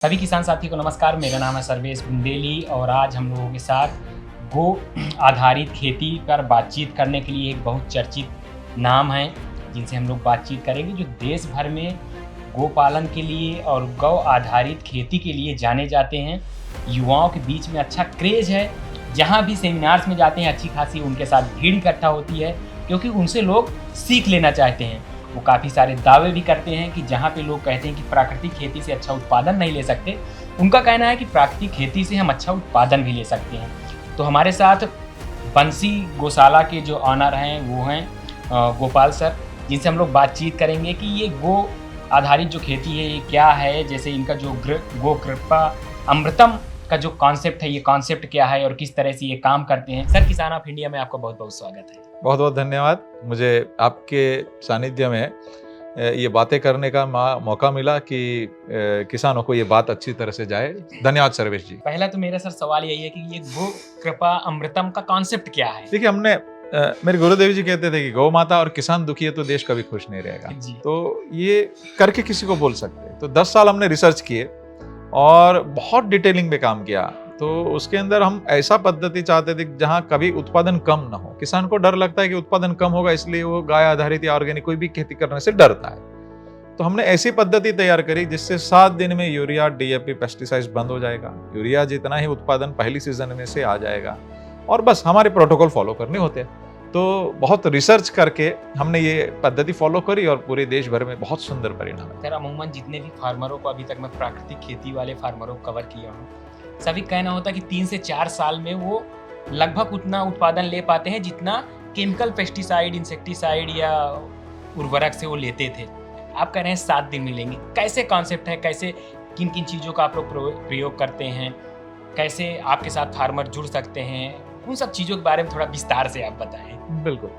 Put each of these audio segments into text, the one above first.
सभी किसान साथी को नमस्कार। मेरा नाम है सर्वेश बुंदेली और आज हम लोगों के साथ गो आधारित खेती पर बातचीत करने के लिए एक बहुत चर्चित नाम है जिनसे हम लोग बातचीत करेंगे, जो देश भर में गो पालन के लिए और गौ आधारित खेती के लिए जाने जाते हैं। युवाओं के बीच में अच्छा क्रेज़ है। जहाँ भी सेमिनार्स में जाते हैं अच्छी खासी उनके साथ भीड़ इकट्ठा होती है, क्योंकि उनसे लोग सीख लेना चाहते हैं। वो काफ़ी सारे दावे भी करते हैं कि जहाँ पे लोग कहते हैं कि प्राकृतिक खेती से अच्छा उत्पादन नहीं ले सकते, उनका कहना है कि प्राकृतिक खेती से हम अच्छा उत्पादन भी ले सकते हैं। तो हमारे साथ बंसी गौशाला के जो ऑनर हैं वो हैं गोपाल सर, जिनसे हम लोग बातचीत करेंगे कि ये गो आधारित जो खेती है ये क्या है, जैसे इनका जो गो कृपा अमृतम का जो कॉन्सेप्ट है, ये कॉन्सेप्ट क्या है और किस तरह से ये काम करते हैं। सर, किसान ऑफ इंडिया में आपका बहुत बहुत स्वागत है। बहुत बहुत धन्यवाद। मुझे आपके सानिध्य में ये बातें करने का मौका मिला कि किसानों को ये बात अच्छी तरह से जाए। धन्यवाद सर्वेश जी। पहला तो मेरा सर सवाल यही है कि ये गो कृपा अमृतम का कॉन्सेप्ट क्या है? देखिए, हमने मेरे गुरुदेव जी कहते थे कि गौ माता और किसान दुखी है तो देश कभी खुश नहीं रहेगा। तो ये करके किसी को बोल सकते हैं। तो 10 साल हमने रिसर्च किए और बहुत डिटेलिंग में काम किया। तो उसके अंदर हम ऐसा पद्धति चाहते थे जहां कभी उत्पादन कम ना हो। किसान को डर लगता है कि उत्पादन कम होगा, इसलिए वो गाय आधारित या ऑर्गेनिक कोई भी खेती करने से डरता है। तो हमने ऐसी पद्धति तैयार करी जिससे 7 दिन में यूरिया, डीएपी, पेस्टिसाइड्स बंद हो जाएगा। यूरिया जितना ही उत्पादन पहली सीजन में से आ जाएगा और बस हमारे प्रोटोकॉल फॉलो करने होते हैं। तो बहुत रिसर्च करके हमने ये पद्धति फॉलो करी और पूरे देश भर में बहुत सुंदर परिणाम है। सर, अमूमन जितने भी फार्मरों को अभी तक मैं प्राकृतिक खेती वाले फार्मरों को कवर किया हूँ, सभी कहना होता है कि 3 से 4 साल में वो लगभग उतना उत्पादन ले पाते हैं जितना केमिकल पेस्टिसाइड, इंसेक्टिसाइड या उर्वरक से वो लेते थे। आप कह रहे हैं 7 दिन मिलेंगे। कैसे कॉन्सेप्ट है, कैसे किन किन चीज़ों का आप लोग प्रयोग करते हैं, कैसे आपके साथ फार्मर जुड़ सकते हैं, उन सब चीज़ों के बारे में थोड़ा विस्तार से आप बताएं। बिल्कुल।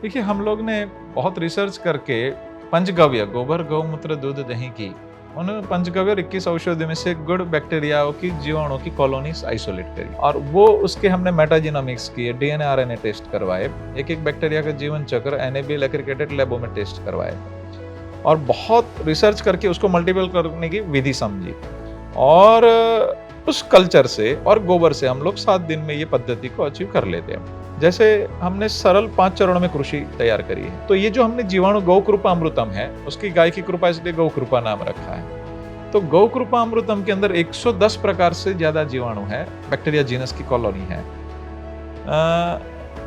देखिए, हम लोग ने बहुत रिसर्च करके पंचगव्य, गोबर, गौमूत्र, दूध, दही की उन पंचगव्य और 21 औषधि में से गुड बैक्टीरियाओं की, जीवाणुओं की कॉलोनीज आइसोलेट करी और वो उसके हमने मेटाजीनोमिक्स किए, डीएनए आरएनए टेस्ट करवाए, एक एक बैक्टीरिया का जीवन चक्र एनएबीएल एक्रीडिटेड लैबों में टेस्ट करवाए और बहुत रिसर्च करके उसको मल्टीपल करने की विधि समझी और उस कल्चर से और गोबर से हम लोग 7 दिन में ये पद्धति को अचीव कर लेते हैं। जैसे हमने सरल 5 चरणों में कृषि तैयार करी है। तो ये जो हमने जीवाणु गौ कृपा अमृतम है, उसकी गाय की कृपा इसलिए गौ कृपा नाम रखा है। तो गौ कृपा अमृतम के अंदर 110 प्रकार से ज्यादा जीवाणु है, बैक्टीरिया जीनस की कॉलोनी है।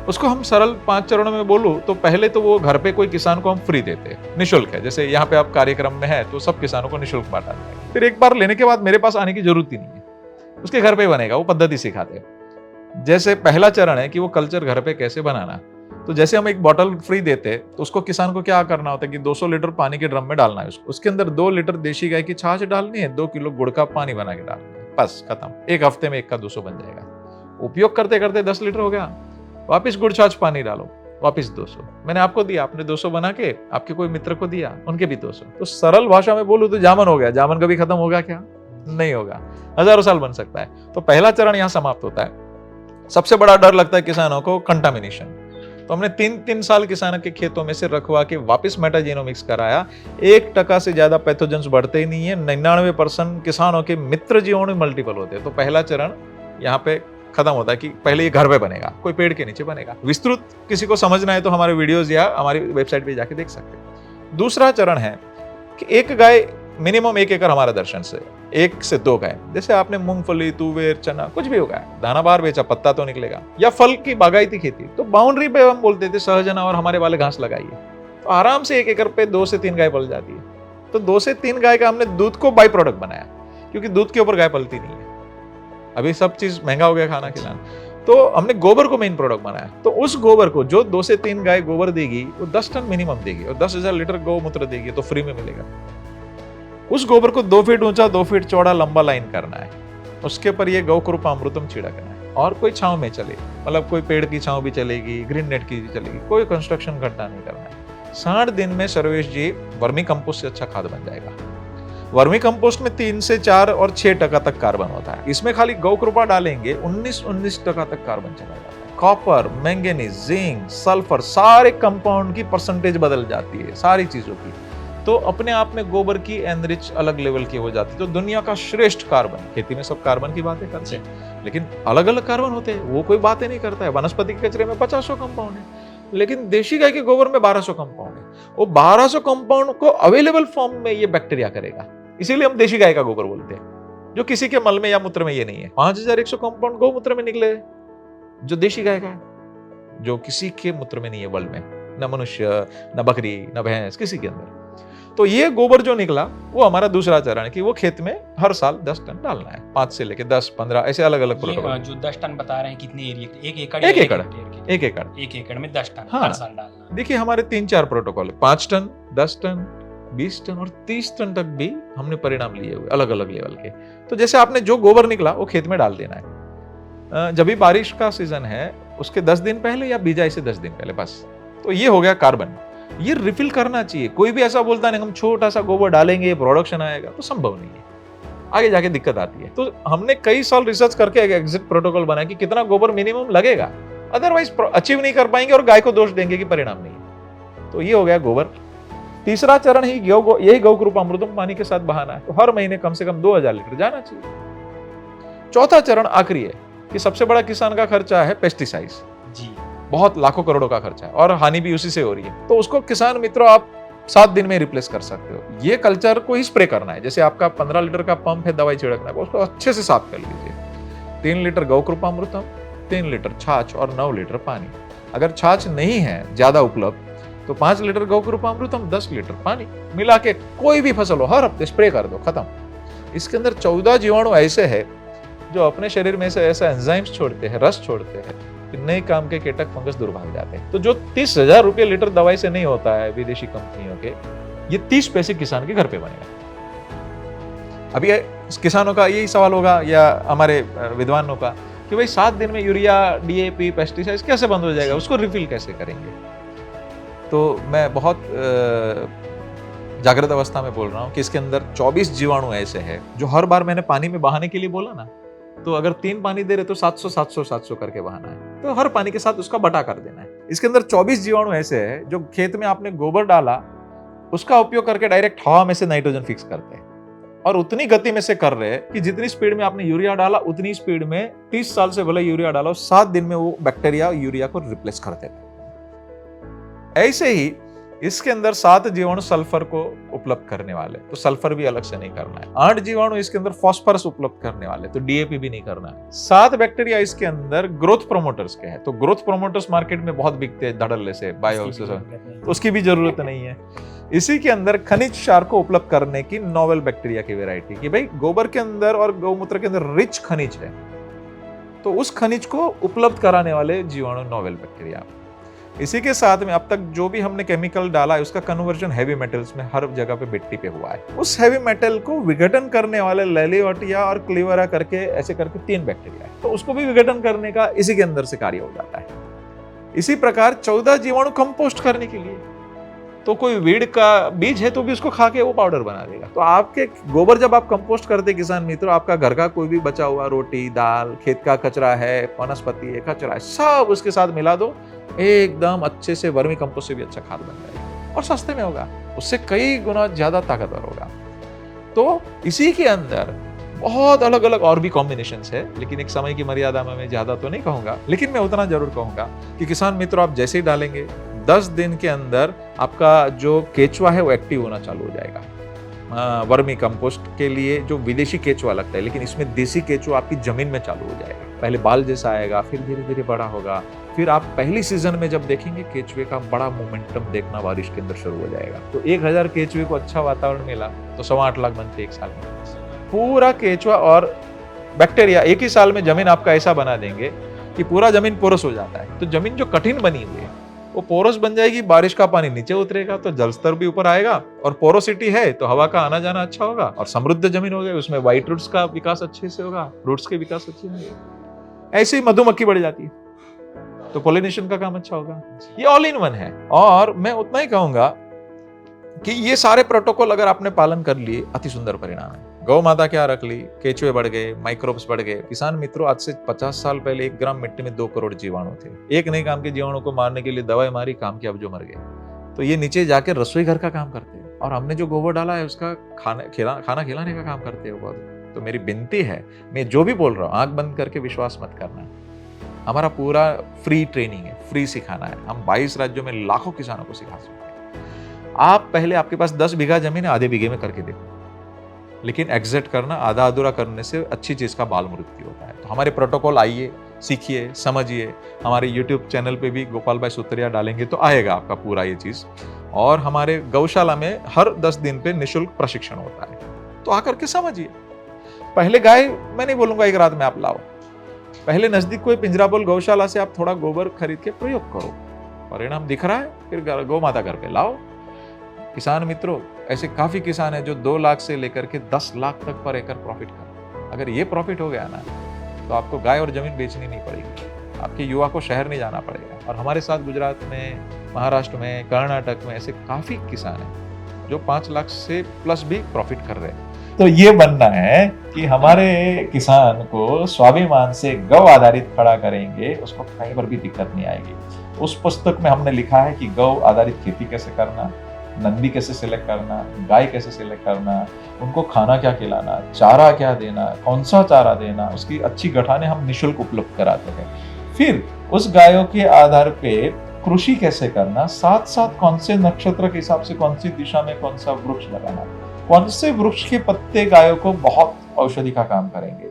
उसको हम सरल 5 चरणों में बोलूं तो पहले तो वो घर पे कोई किसान को हम फ्री देते हैं, निःशुल्क है। जैसे यहाँ पे आप कार्यक्रम में है तो सब किसानों को निःशुल्क बांटा जाएगा। फिर एक बार लेने के बाद मेरे पास आने की जरूरत ही नहीं है, उसके घर पे बनेगा, वो पद्धति सिखाते हैं। जैसे पहला चरण है कि वो कल्चर घर पे कैसे बनाना। तो जैसे हम एक बोतल फ्री देते तो उसको किसान को क्या करना होता है कि 200 लीटर पानी के ड्रम में डालना है उसके अंदर 2 लीटर देशी गाय की छाछ डालनी है, 2 किलो गुड़ का पानी बना के डालना है, बस खत्म। 1 हफ्ते में 1 का 200 बन जाएगा। उपयोग करते करते 10 लीटर हो गया, वापिस गुड़ छाछ पानी डालो, वापिस 200। मैंने आपको दिया, आपने 200 बना के आपके कोई मित्र को दिया, उनके भी 200। तो सरल भाषा में बोलूं तो जामन हो गया। जामन कभी खत्म होगा क्या? नहीं होगा, हजारों साल बन सकता है। तो पहला चरण यहाँ समाप्त होता है। सबसे बड़ा डर लगता है किसानों को कंटामिनेशन। तो हमने 3 साल किसानों के खेतों में से रखवा के वापस मेटाजीनोमिक्स कराया। 1% से ज्यादा पैथोजेंस बढ़ते ही नहीं है। 99% किसानों के मित्र जीवाणु मल्टीपल होते हैं। तो पहला चरण यहाँ पे खत्म होता है कि पहले ये घर पे बनेगा, कोई पेड़ के नीचे बनेगा। विस्तृत किसी को समझना है तो हमारे वीडियोज या हमारी वेबसाइट पे जाके देख सकते हैं। दूसरा चरण है कि एक गाय मिनिमम 1 एकड़ हमारा दर्शन से 1 से 2 गाय। जैसे आपने मूंगफली, तुवेर, चना कुछ भी होगा, दाना बाहर बेचा, पत्ता तो निकलेगा, या फल की बागायती खेती। तो बाउंड्री पे हम बोलते थे सहजना और हमारे वाले घास लगाइए, तो आराम से 1 एकड़ पे 2 से 3 गाय पल जाती है। तो 2 से 3 गाय का हमने दूध को बाई प्रोडक्ट बनाया, क्योंकि दूध के ऊपर गाय पलती नहीं है। अभी सब चीज महंगा हो गया खाना खिलाना। तो हमने गोबर को मेन प्रोडक्ट बनाया। तो उस गोबर को जो 2 से 3 गाय गोबर देगी वो 10 टन मिनिमम देगी और 10,000 लीटर गौमूत्र देगी, तो फ्री में मिलेगा। उस गोबर को 2 फीट ऊंचा, 2 फीट चौड़ा लंबा लाइन करना है। उसके ऊपर ये गौ कृपा अमृतम छिड़कना है और कोई छांव में चले, मतलब कोई पेड़ की छांव भी चलेगी, ग्रीन नेट की भी चलेगी, कोई कंस्ट्रक्शन घटना नहीं करना है। 60 दिन में सर्वेश जी वर्मी कंपोस्ट से अच्छा खाद बन जाएगा। वर्मी कंपोस्ट में 3 से 4 और 6% तक कार्बन होता है। इसमें खाली गौ कृपा डालेंगे 19% तक कार्बन चला जाता है। कॉपर, मैंगनीज, जिंक, सल्फर, सारे कंपाउंड की परसेंटेज बदल जाती है, सारी चीजों की। तो अपने आप में गोबर की एनरिच अलग लेवल की हो जाती है। तो दुनिया का श्रेष्ठ कार्बन, खेती में सब कार्बन की बातें करते हैं, लेकिन अलग अलग कार्बन होते हैं, वो कोई बातें नहीं करता है। वनस्पति के कचरे में 500 कंपाउंड है, लेकिन देशी गाय के गोबर में 1200 कंपाउंड है। वो 1200 कंपाउंड को अवेलेबल फॉर्म में ये बैक्टीरिया करेगा, इसीलिए हम देशी गाय का गोबर बोलते हैं, जो किसी के मल में या मूत्र में ये नहीं है। 5100 कंपाउंड गौमूत्र में निकले, जो देशी गाय का है, जो किसी के मूत्र में नहीं है वर्ल्ड में, न मनुष्य, न बकरी, न भैंस, किसी के अंदर। तो ये गोबर जो निकला वो हमारा दूसरा चरण है कि वो खेत में हर साल 10 टन डालना है, 5 से लेके 10, 15 ऐसे अलग अलग प्रोटोकॉल। जो 10 टन बता रहे हैं कितने एरिया, 1 एकड़, 1 एकड़, 1 एकड़ में 10 टन हाँ। हर साल डालना। देखिए हमारे 3-4 प्रोटोकॉल है, 5 टन, 10 टन, 20 टन और 30 टन तक भी हमने परिणाम लिए हुए अलग अलग लेवल के। तो जैसे आपने जो गोबर निकला वो खेत में डाल देना है। जब भी बारिश का सीजन है उसके 10 दिन पहले या बिजाई से 10 दिन पहले, बस। तो ये हो गया कार्बन। ये रिफिल करना चाहिए। कोई भी ऐसा बोलता नहीं हम छोटा सा गोबर डालेंगे प्रोडक्शन आएगा, तो संभव नहीं है, आगे जाके दिक्कत आती है। तो हमने कई साल रिसर्च करके एक एग्जिट प्रोटोकॉल बनाया कि कितना गोबर मिनिमम लगेगा, अदरवाइज अचीव नहीं कर पाएंगे और गाय को दोष देंगे कि परिणाम नहीं है। तो ये हो गया गोबर। तीसरा चरण ही यही गौ कृपामृतम पानी के साथ बहाना है, तो हर महीने कम से कम 2000 लीटर जाना चाहिए। चौथा चरण आखिरी है कि सबसे बड़ा किसान का खर्चा है पेस्टिसाइड्स जी, बहुत लाखों करोड़ों का खर्चा है और हानि भी उसी से हो रही है। तो उसको किसान मित्रों आप 7 दिन में रिप्लेस कर सकते हो। ये कल्चर को ही स्प्रे करना है, जैसे आपका 15 लीटर का पंप है दवाई छिड़कना है, उसको अच्छे से साफ कर लीजिए। 3 लीटर गौ कृपामृतम, 3 लीटर छाछ और 9 लीटर पानी। अगर छाछ नहीं है ज्यादा उपलब्ध तो 5 लीटर गौ कृपामृतम, 10 लीटर पानी मिला के कोई भी फसल हो हर हफ्ते स्प्रे कर दो, खत्म। इसके अंदर 14 जीवाणु ऐसे है जो अपने शरीर में से ऐसा एंजाइम्स छोड़ते हैं, रस छोड़ते हैं, नए काम के कीटक फंगस दूर भाग जाते हैं। तो जो 30,000 रुपए लीटर दवाई से नहीं होता है विदेशी कंपनियों के, ये 30 पैसे किसान के घर पे बनेगा। अभी किसानों का यही सवाल होगा या हमारे विद्वानों का कि भाई 7 दिन में यूरिया, डीएपी, पेस्टिसाइड्स कैसे बंद हो जाएगा, उसको रिफिल कैसे करेंगे? तो मैं बहुत जागृत अवस्था में बोल रहा हूँ कि इसके अंदर 24 जीवाणु ऐसे हैं जो हर बार मैंने पानी में बहाने के लिए बोला ना, तो अगर 3 पानी दे रहे तो 700 करके बहाना है, तो हर पानी के साथ उसका बटा कर देना है। इसके अंदर 24 जीवाणु ऐसे हैं जो खेत में आपने गोबर डाला उसका उपयोग करके डायरेक्ट हवा में से नाइट्रोजन फिक्स करते हैं और उतनी गति में से कर रहे हैं कि जितनी स्पीड में आपने यूरिया डाला उतनी स्पीड में 30 साल से भले यूरिया डाला 7 दिन में वो बैक्टीरिया यूरिया को रिप्लेस कर देता है। ऐसे ही इसके अंदर 7 जीवाणु सल्फर को उपलब्ध करने वाले, तो सल्फर भी अलग से नहीं करना है। 8 जीवाणु इसके अंदर फास्फोरस उपलब्ध करने वाले, तो डीएपी भी नहीं करना है। 7 बैक्टीरिया इसके अंदर ग्रोथ प्रोमोटर्स के हैं, तो ग्रोथ प्रोमोटर्स मार्केट में बहुत बिकते हैं धड़ल्ले से, बायो से, तो उसकी भी जरूरत नहीं है। इसी के अंदर खनिज क्षार को उपलब्ध करने की नोवेल बैक्टीरिया की वैरायटी, कि भाई गोबर के अंदर और गौमूत्र के अंदर रिच खनिज है, तो उस खनिज को उपलब्ध कराने वाले जीवाणु नोवेल बैक्टीरिया। इसी के साथ में अब तक जो भी हमने केमिकल डाला है उसका कन्वर्जन हैवी मेटल्स में हर जगह पे मिट्टी पे हुआ है। उस हैवी मेटल को विघटन करने वाले लेलियोटिया और क्लीवरा करके ऐसे करके 3 बैक्टीरिया है, तो उसको भी विघटन करने का इसी के अंदर से कार्य हो जाता है। इसी प्रकार 14 जीवाणु कंपोस्ट करने के लिए, तो कोई वीड का बीज है तो भी उसको खा के वो पाउडर बना देगा। तो आपके गोबर जब आप कंपोस्ट करते किसान मित्रों, आपका घर का कोई भी बचा हुआ रोटी, दाल, खेत का कचरा है, वनस्पति है, कचरा है, सब उसके साथ मिला दो, एकदम अच्छे से वर्मी कंपोस्ट से भी अच्छा खाद बन जाएगा और सस्ते में होगा, उससे कई गुना ज्यादा ताकतवर होगा। तो इसी के अंदर बहुत अलग अलग और भी कॉम्बिनेशंस है, लेकिन एक समय की मर्यादा में मैं ज्यादा तो नहीं कहूंगा, लेकिन मैं उतना जरूर कहूंगा कि किसान मित्रों आप जैसे ही डालेंगे 10 दिन के अंदर आपका जो केचुआ है वो एक्टिव होना चालू हो जाएगा। वर्मी कंपोस्ट के लिए जो विदेशी केचुआ लगता है, लेकिन इसमें देसी केचुआ आपकी जमीन में चालू हो जाएगा। पहले बाल जैसा आएगा, फिर धीरे धीरे बड़ा होगा, फिर आप पहली सीजन में जब देखेंगे केचुए का बड़ा मोमेंटम देखना बारिश के अंदर शुरू हो जाएगा। तो 1000 केचुए को अच्छा वातावरण मिला तो 8.25 लाख बनते 1 साल में। पूरा केचुआ और बैक्टीरिया एक ही साल में जमीन आपका ऐसा बना देंगे कि पूरा जमीन पोरस हो जाता है। तो जमीन जो कठिन बनी हुई है वो पोरस बन जाएगी, बारिश का पानी नीचे उतरेगा तो जल स्तर भी ऊपर आएगा, और पोरोसिटी है तो हवा का आना जाना अच्छा होगा और समृद्ध जमीन हो गई, उसमें व्हाइट रूट्स का विकास अच्छे से होगा, रूट्स के विकास अच्छे होंगे। ऐसे ही मधुमक्खी बढ़ जाती है तो पोलिनेशन का काम अच्छा होगा। ये ऑल इन वन है। और मैं उतना ही कहूंगा कि ये सारे प्रोटोकॉल अगर आपने पालन कर लिए अति सुंदर परिणाम है। गौ माता क्या रख ली, केचुए बढ़ गए, माइक्रोब्स बढ़ गए। किसान मित्रों आज से 50 साल पहले 1 ग्राम मिट्टी में 2 करोड़ जीवाणु थे। एक नए काम के जीवाणु को मारने के लिए दवाई मारी, काम किया, अब जो मर गए। तो ये नीचे जाकर रसोई घर का काम करते हैं। और हमने जो गोबर डाला है उसका खाना खिलाने का काम करते हो बहुत। तो मेरी विनती है, मैं जो भी बोल रहा हूँ आंख बंद करके विश्वास मत करना। हमारा पूरा फ्री ट्रेनिंग है, फ्री सिखाना है। हम 22 राज्यों में लाखों किसानों को सिखा सकते हैं। आप पहले, आपके पास 10 बीघा जमीन है, आधे बीघे में करके देखो, लेकिन एग्जिट करना, आधा अधूरा करने से अच्छी चीज का बाल मृत्यु होता है। तो हमारे प्रोटोकॉल आइए, सीखिए, समझिए। हमारे यूट्यूब चैनल पे भी गोपाल भाई सुतरिया डालेंगे तो आएगा आपका पूरा ये चीज। और हमारे गौशाला में हर 10 दिन पे निःशुल्क प्रशिक्षण होता है, तो आकर के समझिए। पहले गाय, मैं नहीं बोलूंगा एक रात में आप लाओ, पहले नजदीक कोई पिंजराबोल गौशाला से आप थोड़ा गोबर खरीद के प्रयोग करो, परिणाम दिख रहा है, फिर गौ माता घर पे लाओ। किसान मित्रों, ऐसे काफी किसान हैं जो 2 लाख से लेकर के 10 लाख तक पर एकड़ प्रॉफिट कर। अगर ये प्रॉफिट हो गया ना, तो आपको गाय और जमीन बेचनी नहीं पड़ेगी, आपके युवा को शहर नहीं जाना पड़ेगा। और हमारे साथ गुजरात में, महाराष्ट्र में, कर्नाटक में ऐसे काफी किसान हैं जो 5 लाख से प्लस भी प्रॉफिट कर रहे हैं। तो ये बनना है कि हमारे किसान को स्वाभिमान से गौ आधारित खड़ा करेंगे, उसको कहीं पर भी दिक्कत नहीं आएगी। उस पुस्तक में हमने लिखा है कि गौ आधारित खेती कैसे करना, नंदी कैसे सिलेक्ट करना, गाय कैसे सिलेक्ट करना, उनको खाना क्या खिलाना, चारा क्या देना, कौन सा चारा देना, उसकी अच्छी गठाने हम निःशुल्क उपलब्ध कराते हैं। फिर उस गायों के आधार पे कृषि कैसे करना, साथ साथ कौन से नक्षत्र के हिसाब से कौन सी दिशा में कौन सा वृक्ष लगाना, कौन से वृक्ष के पत्ते गायों को बहुत औषधि का काम करेंगे,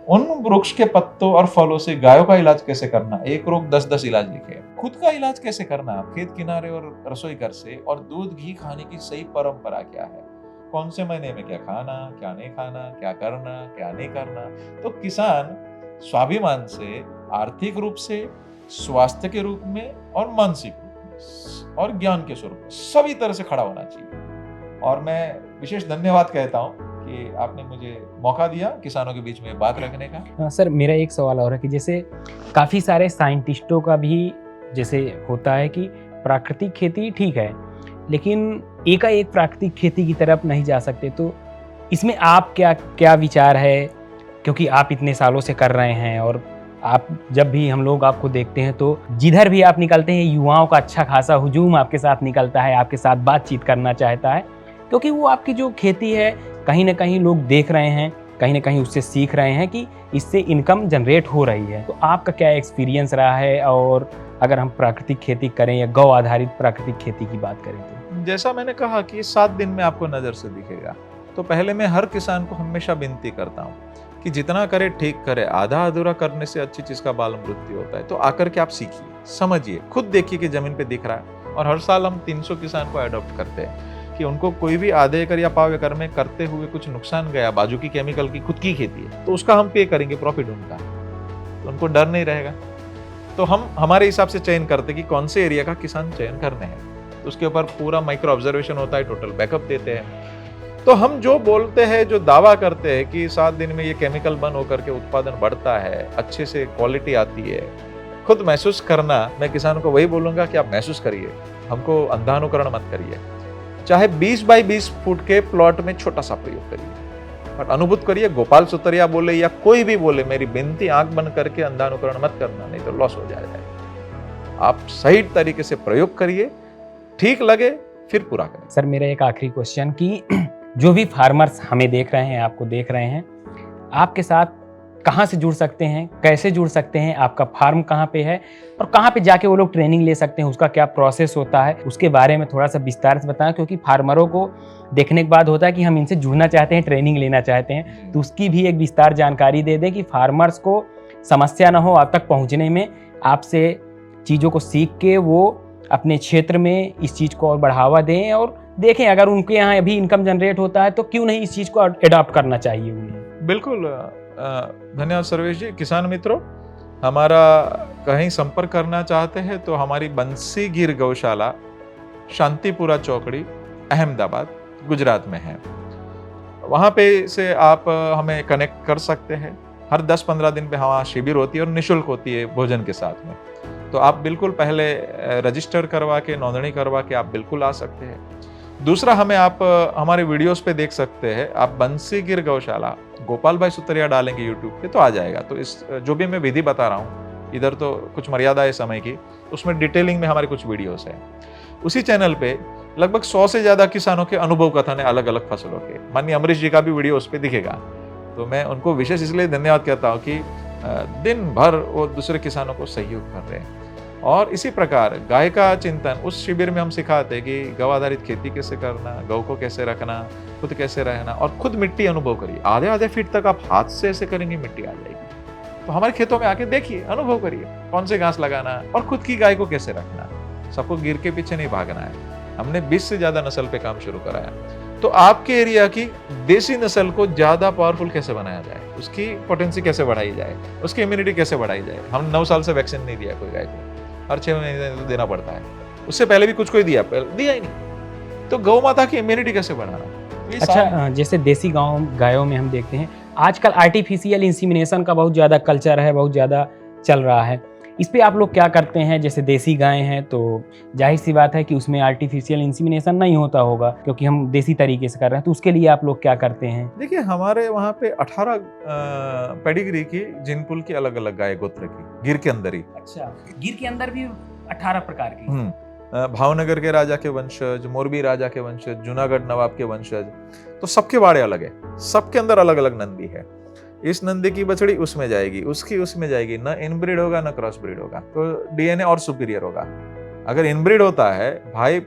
उन वृक्ष के पत्तों और फलों से गायों का इलाज कैसे करना, एक रोग 10-10 इलाज लिखे। खुद का इलाज कैसे करना, खेत किनारे और रसोई घर से, और दूध घी खाने की सही परंपरा क्या है, कौन से महीने में क्या खाना, क्या नहीं खाना, क्या करना, क्या नहीं करना। तो किसान स्वाभिमान से, आर्थिक रूप से, स्वास्थ्य के रूप में और मानसिक रूप में और ज्ञान के स्वरूप में सभी तरह से खड़ा होना चाहिए। और मैं विशेष धन्यवाद कहता हूँ कि आपने मुझे मौका दिया किसानों के बीच में बात रखने का। सर, मेरा एक सवाल और है कि जैसे काफ़ी सारे साइंटिस्टों का भी जैसे होता है कि प्राकृतिक खेती ठीक है, लेकिन एकाएक प्राकृतिक खेती की तरफ नहीं जा सकते, तो इसमें आप क्या विचार है? क्योंकि आप इतने सालों से कर रहे हैं और आप जब भी हम लोग आपको देखते हैं तो जिधर भी आप निकलते हैं युवाओं का अच्छा खासा हुजूम आपके साथ निकलता है, आपके साथ बातचीत करना चाहता है, क्योंकि वो आपकी जो खेती है कहीं ना कहीं लोग देख रहे हैं, कहीं ना कहीं उससे सीख रहे हैं कि इससे इनकम जनरेट हो रही है। तो आपका क्या एक्सपीरियंस रहा है? और अगर हम प्राकृतिक खेती करें या गौ आधारित प्राकृतिक खेती की बात करें तो जैसा मैंने कहा कि 7 दिन में आपको नजर से दिखेगा। तो पहले मैं हर किसान को हमेशा विनती करता हूँ कि जितना करे ठीक करे, आधा अधूरा करने से अच्छी चीज का बाल मृत्यु होता है। तो आकर के आप सीखिए, समझिए, खुद देखिए कि जमीन पे दिख रहा है। और हर साल हम 300 किसान को अडॉप्ट करते हैं कि उनको कोई भी आधे एकड़ या पाव एकड़ में करते हुए कुछ नुकसान गया, बाजू की केमिकल की खुद की खेती है, तो उसका हम पे करेंगे प्रॉफिट उनका, तो उनको डर नहीं रहेगा। तो हम हमारे हिसाब से चयन करते कि कौन से एरिया का किसान चयन करने हैं, तो उसके ऊपर पूरा माइक्रो ऑब्जर्वेशन होता है, टोटल बैकअप देते हैं। तो हम जो बोलते हैं, जो दावा करते हैं कि 7 दिन में ये केमिकल बंद होकर के उत्पादन बढ़ता है, अच्छे से क्वालिटी आती है, खुद महसूस करना, मैं किसानों को वही बोलूंगा कि आप महसूस करिए, हमको अंधानुकरण मत करिए। चाहे 20 बाई 20 फुट के प्लॉट में छोटा सा प्रयोग करिए, बट अनुभूत करिए। गोपाल सुतरिया बोले या कोई भी बोले, मेरी विनती, आंख बंद करके अंधानुकरण मत करना, नहीं तो लॉस हो जाएगा। आप सही तरीके से प्रयोग करिए, ठीक लगे फिर पूरा करें। सर, मेरा एक आखिरी क्वेश्चन कि जो भी फार्मर्स हमें देख रहे हैं, आपको देख रहे हैं, आपके साथ कहाँ से जुड़ सकते हैं, कैसे जुड़ सकते हैं, आपका फार्म कहाँ पे है और कहाँ पे जाके वो लोग ट्रेनिंग ले सकते हैं, उसका क्या प्रोसेस होता है, उसके बारे में थोड़ा सा विस्तार से बताएं। क्योंकि फार्मरों को देखने के बाद होता है कि हम इनसे जुड़ना चाहते हैं, ट्रेनिंग लेना चाहते हैं, तो उसकी भी एक विस्तार जानकारी दे दें कि फार्मर्स को समस्या ना हो आप तक पहुँचने में, आपसे चीज़ों को सीख के वो अपने क्षेत्र में इस चीज़ को और बढ़ावा दें और देखें अगर उनके यहाँ अभी इनकम जनरेट होता है तो क्यों नहीं इस चीज़ को अडॉप्ट करना चाहिए उन्हें। बिल्कुल, धन्यवाद सर्वेश जी। किसान मित्रों, हमारा कहीं संपर्क करना चाहते हैं तो हमारी बंसीगिर गौशाला शांतिपुरा चौकड़ी, अहमदाबाद, गुजरात में है। वहाँ पे से आप हमें कनेक्ट कर सकते हैं। हर 10-15 दिन पे हमारा शिविर होती है और निःशुल्क होती है भोजन के साथ में। तो आप बिल्कुल पहले रजिस्टर करवा के, नोंदणी करवा के आप बिल्कुल आ सकते हैं। दूसरा, हमें आप हमारे वीडियोस पे देख सकते हैं। आप बंसीगिर गौशाला गोपाल भाई सुतरिया डालेंगे यूट्यूब पे तो आ जाएगा। तो इस जो भी मैं विधि बता रहा हूँ, इधर तो कुछ मर्यादा है समय की, उसमें डिटेलिंग में हमारे कुछ वीडियोस हैं। उसी चैनल पे लगभग 100 से ज्यादा किसानों के अनुभव कथन है अलग अलग फसलों के। माननीय अमरीश जी का भी वीडियो उस पर दिखेगा, तो मैं उनको विशेष इसलिए धन्यवाद कहता हूँ कि दिन भर वो दूसरे किसानों को सहयोग कर रहे हैं। और इसी प्रकार गाय का चिंतन उस शिविर में हम सिखाते हैं कि गौ आधारित खेती कैसे करना, गौ को कैसे रखना, खुद कैसे रहना, और खुद मिट्टी अनुभव करिए। आधे आधे फीट तक आप हाथ से ऐसे करेंगे मिट्टी आ जाएगी। तो हमारे खेतों में आके देखिए, अनुभव करिए कौन से घास लगाना और खुद की गाय को कैसे रखना। सबको गिर के पीछे नहीं भागना है। हमने 20 से ज्यादा नस्ल पे काम शुरू कराया। तो आपके एरिया की देसी नस्ल को ज्यादा पावरफुल कैसे बनाया जाए, उसकी पोटेंसी कैसे बढ़ाई जाए, उसकी इम्यूनिटी कैसे बढ़ाई जाए। हम 9 साल से वैक्सीन नहीं दिया कोई गाय को, हर 6 महीने तो देना पड़ता है। उससे पहले भी कुछ कोई दिया ही नहीं। तो गौ माता की इम्यूनिटी कैसे बढ़ाना। अच्छा, जैसे देसी गायों में हम देखते हैं आजकल आर्टिफिशियल इंसीमिनेशन का बहुत ज़्यादा कल्चर है, बहुत ज़्यादा चल रहा है। इस पे आप लोग क्या करते हैं? जैसे देसी गायें हैं तो जाहिर सी बात है कि उसमें आर्टिफिशियल इंसीमिनेशन नहीं होता होगा, क्योंकि हम देसी तरीके से कर रहे हैं। तो उसके लिए आप लोग क्या करते हैं? देखिए, हमारे वहाँ पे 18 पेडिग्री की जिनपुल की अलग अलग गाय गोत्र की गिर के अंदर ही। अच्छा, गिर के अंदर भी 18 प्रकार की। भावनगर के राजा के वंशज, मोरबी राजा के वंशज, जूनागढ़ नवाब के वंशज, तो सबके बाड़े अलग है, सबके अंदर अलग अलग नंदी है। इस नंदी की बछड़ी उसमें जाएगी, उसकी उसमें जाएगी, न इनब्रीड होगा न क्रॉस ब्रीड होगा, तो डीएनए और सुपीरियर होगा। अगर इनब्रीड होता है, भाई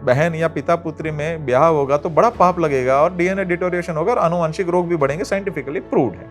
बहन या पिता पुत्री में ब्याह होगा तो बड़ा पाप लगेगा और डीएनए डिटोरिएशन होगा और आनुवंशिक रोग भी बढ़ेंगे, साइंटिफिकली प्रूव्ड है।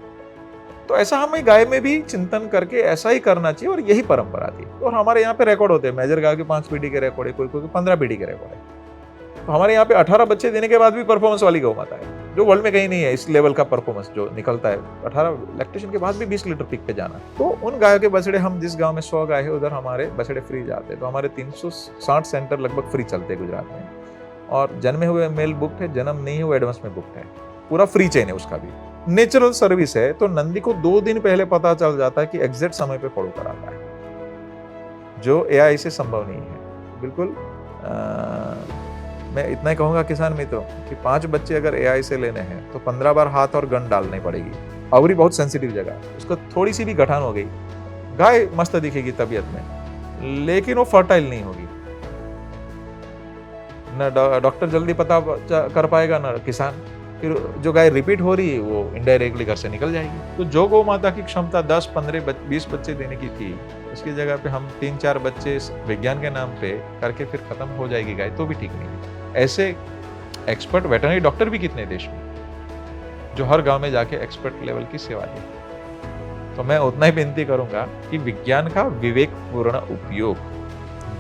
तो ऐसा हमें गाय में भी चिंतन करके ऐसा ही करना चाहिए और यही परंपरा थी। और हमारे यहाँ पे रिकॉर्ड होते हैं, मेजर गाय के 5 पीढ़ी के रिकॉर्ड है, कोई 15 पीढ़ी के रिकॉर्ड है। तो हमारे यहाँ पे 18 बच्चे देने के बाद भी परफॉर्मेंस वाली गौ माता है, जो वर्ल्ड में कहीं नहीं है इस लेवल का परफॉर्मेंस जो निकलता है। 18 लैक्टेशन के बाद भी 20 लीटर पीक पे जाना। तो उन गायों के बछड़े, हम जिस गांव में 100 गाय है उधर हमारे बछड़े फ्री जाते हैं। तो हमारे 360 सेंटर लगभग फ्री चलते हैं गुजरात में। और जन्मे हुए मेल बुक्ड है, जन्म नहीं हुए एडवांस में बुक्ड है, पूरा फ्री चेन है उसका भी। नेचुरल सर्विस है, तो नंदी को 2 दिन पहले पता चल जाता है कि एग्जैक्ट समय पे फॉलो कराता है, जो एआई से संभव नहीं है। बिल्कुल मैं इतना ही कहूंगा किसान मित्रों कि 5 बच्चे अगर एआई से लेने हैं तो 15 बार हाथ और गन डालनी पड़ेगी। अवरी बहुत सेंसिटिव जगह, उसको थोड़ी सी भी गठान हो गई, गाय मस्त दिखेगी तबीयत में, लेकिन वो फर्टाइल नहीं होगी। न डॉक्टर जल्दी पता कर पाएगा, न किसान। फिर जो गाय रिपीट हो रही है वो इनडायरेक्टली घर से निकल जाएगी। तो जो गौ माता की क्षमता 10, 15, 20 बच्चे देने की थी, उसकी जगह पे हम 3-4 बच्चे विज्ञान के नाम पे करके फिर खत्म हो जाएगी गाय, तो भी ठीक नहीं है। ऐसे एक्सपर्ट वेटरनरी डॉक्टर भी कितने देश में, जो हर गांव में जाके एक्सपर्ट लेवल की सेवा दे। तो मैं उतना ही विनती करूंगा कि विज्ञान का विवेकपूर्ण उपयोग,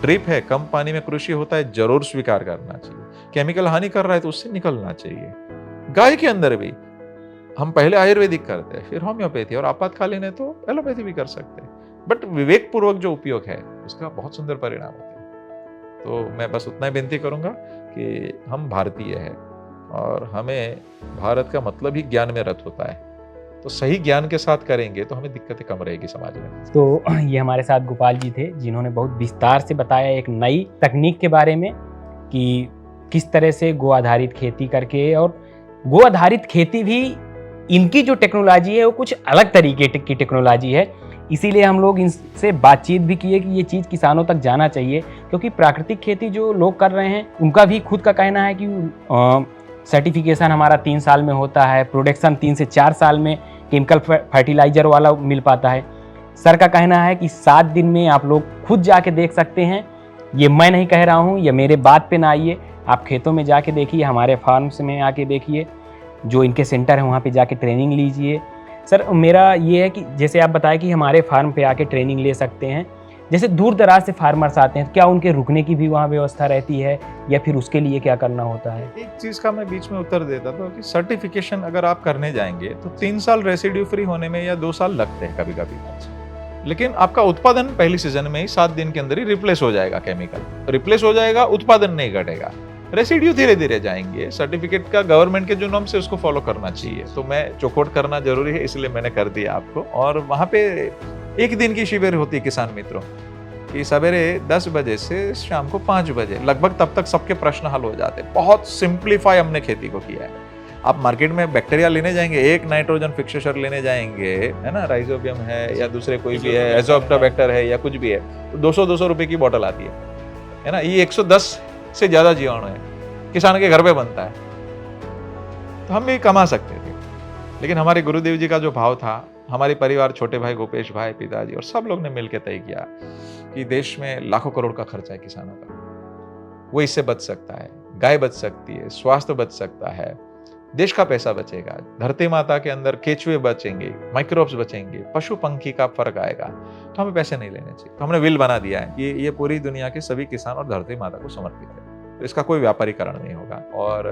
ड्रिप है, कम पानी में कृषि होता है, जरूर स्वीकार करना चाहिए। केमिकल हानि कर रहा है तो उससे निकलना चाहिए। गाय के अंदर भी हम पहले आयुर्वेदिक करते हैं, फिर होम्योपैथी, और आपातकालीन है तो एलोपैथी भी कर सकते हैं। बट विवेक पूर्वक जो उपयोग है उसका बहुत सुंदर परिणाम होता है। तो मैं बस उतना ही विनती करूंगा कि हम भारतीय हैं और हमें भारत का मतलब ही ज्ञान में रत होता है। तो सही ज्ञान के साथ करेंगे तो हमें दिक्कतें कम रहेगी समाज में। तो ये हमारे साथ गोपाल जी थे, जिन्होंने बहुत विस्तार से बताया एक नई तकनीक के बारे में कि किस तरह से गो आधारित खेती करके, और गो आधारित खेती भी इनकी जो टेक्नोलॉजी है वो कुछ अलग तरीके की टेक्नोलॉजी है। इसीलिए हम लोग इनसे बातचीत भी किए कि ये चीज़ किसानों तक जाना चाहिए, क्योंकि प्राकृतिक खेती जो लोग कर रहे हैं उनका भी खुद का कहना है कि सर्टिफिकेशन हमारा 3 साल में होता है, प्रोडक्शन 3 से 4 साल में केमिकल फर्टिलाइजर वाला मिल पाता है। सर का कहना है कि 7 दिन में आप लोग खुद जाके देख सकते हैं। ये मैं नहीं कह रहा हूँ, ये मेरे बात पे ना आइए, आप खेतों में जाके देखिए, हमारे फार्म्स में आके देखिए, जो इनके सेंटर है वहाँ पे जाके ट्रेनिंग लीजिए। सर मेरा ये है कि जैसे आप बताएं कि हमारे फार्म पे आके ट्रेनिंग ले सकते हैं, जैसे दूर दराज से फार्मर्स आते हैं, क्या उनके रुकने की भी वहाँ व्यवस्था रहती है या फिर उसके लिए क्या करना होता है? एक चीज का मैं बीच में उत्तर देता था कि सर्टिफिकेशन अगर आप करने जाएंगे तो 3 साल रेसिड्यू फ्री होने में या 2 साल लगते हैं कभी कभी, लेकिन आपका उत्पादन पहली सीजन में ही 7 दिन के अंदर ही रिप्लेस हो जाएगा, केमिकल रिप्लेस हो जाएगा, उत्पादन नहीं घटेगा, रेसिड्यू धीरे धीरे जाएंगे। सर्टिफिकेट का गवर्नमेंट के जो नॉर्म्स है उसको फॉलो करना चाहिए। तो मैं चौखोट करना जरूरी है, इसलिए मैंने कर दिया आपको। और वहाँ पे 1 दिन की शिविर होती है किसान मित्रों कि सवेरे 10 बजे से शाम को 5 बजे, लगभग तब तक सबके प्रश्न हल हो जाते हैं। बहुत सिंप्लीफाई हमने खेती को किया है। आप मार्केट में बैक्टीरिया लेने जाएंगे, एक नाइट्रोजन फिक्सेचर लेने जाएंगे, है ना, राइजोबियम है या दूसरे कोई भी है, एजोप्टोबैक्टर है या कुछ भी है, तो 200 रुपए की बोतल आती है ना। ये 110 से ज्यादा जीवाणु है, किसान के घर पे बनता है, तो हम भी कमा सकते थे। लेकिन हमारे गुरुदेव जी का जो भाव था, हमारे परिवार, छोटे भाई गोपेश भाई, पिताजी और सब लोग ने मिलकर तय किया कि देश में लाखों करोड़ का खर्चा है किसानों का, वो इससे बच सकता है, गाय बच सकती है, स्वास्थ्य बच सकता है, देश का पैसा बचेगा, धरती माता के अंदर केचुए बचेंगे, माइक्रोब्स बचेंगे, पशु पंखी का फर्क आएगा, तो हमें पैसे नहीं लेने चाहिए। तो हमने विल बना दिया है कि ये पूरी दुनिया के सभी किसान और धरती माता को समर्पित है, तो इसका कोई व्यापारीकरण नहीं होगा। और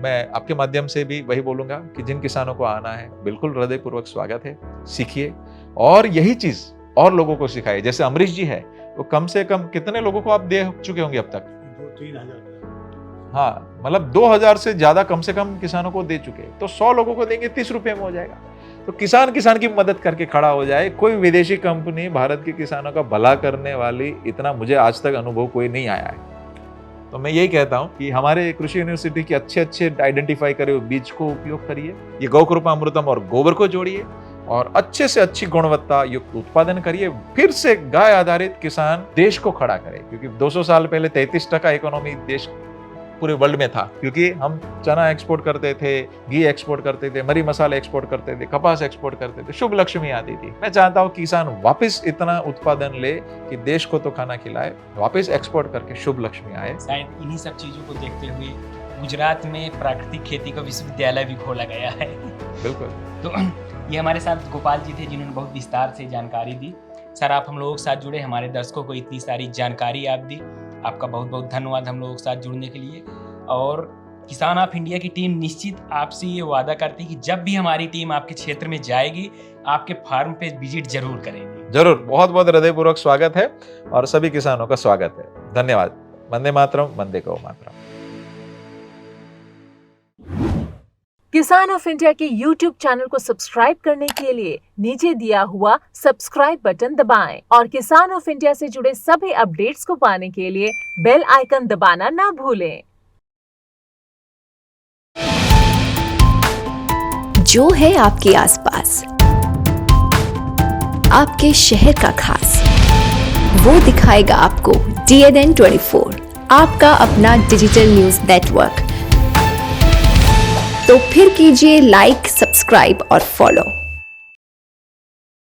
मैं आपके माध्यम से भी वही बोलूंगा कि जिन किसानों को आना है, बिल्कुल हृदयपूर्वक स्वागत है, सीखिए और यही चीज और लोगों को सिखाइए। जैसे अमरीश जी है, वो कम से कम कितने लोगों को आप दे चुके होंगे अब तक? 2-3 हजार। हाँ, मतलब 2000 से ज्यादा कम से कम किसानों को दे चुके, तो 100 लोगों को देंगे, 30 रुपए में हो जाएगा। तो किसान की मदद करके खड़ा हो जाए। कोई विदेशी कंपनी भारत के किसानों का भला करने वाली, इतना मुझे आज तक अनुभव कोई नहीं आया है। तो मैं यही कहता हूँ कि हमारे कृषि यूनिवर्सिटी के अच्छे आइडेंटिफाई करे हुए बीज को उपयोग करिए, ये गौ कृपा अमृतम और गोबर को जोड़िए और अच्छे से अच्छी गुणवत्ता युक्त उत्पादन करिए। फिर से गाय आधारित किसान देश को खड़ा करे, क्योंकि 200 साल पहले 33% इकोनॉमी देश पूरे वर्ल्ड में था, क्योंकि हम चना एक्सपोर्ट करते थे, घी एक्सपोर्ट करते थे, मरी मसाले एक्सपोर्ट करते थे, कपास एक्सपोर्ट करते थे, शुभ लक्ष्मी आती थी। मैं चाहता हूँ किसान वापस इतना उत्पादन ले कि देश को तो खाना खिलाए, वापस एक्सपोर्ट करके शुभ लक्ष्मी आए। शायद इन्हीं सब चीजों को देखते हुए गुजरात में प्राकृतिक खेती का विश्वविद्यालय भी खोला गया है। बिल्कुल। तो ये हमारे साथ गोपाल जी थे, जिन्होंने बहुत विस्तार से जानकारी दी। सर, आप हम लोगों के साथ जुड़े, हमारे दर्शकों को इतनी सारी जानकारी आप दी, आपका बहुत बहुत धन्यवाद हम लोगों के साथ जुड़ने के लिए। और किसान ऑफ इंडिया की टीम निश्चित आपसे ये वादा करती है कि जब भी हमारी टीम आपके क्षेत्र में जाएगी, आपके फार्म पे विजिट जरूर करेंगे। जरूर, बहुत बहुत हृदयपूर्वक स्वागत है और सभी किसानों का स्वागत है। धन्यवाद। वंदे मातरम, वंदे गौ मातरम। किसान ऑफ इंडिया के YouTube चैनल को सब्सक्राइब करने के लिए नीचे दिया हुआ सब्सक्राइब बटन दबाएं और किसान ऑफ इंडिया से जुड़े सभी अपडेट्स को पाने के लिए बेल आइकन दबाना ना भूलें। जो है आपके आसपास, आपके शहर का खास, वो दिखाएगा आपको DNN 24, आपका अपना डिजिटल न्यूज नेटवर्क। तो फिर कीजिए लाइक, सब्सक्राइब और फॉलो।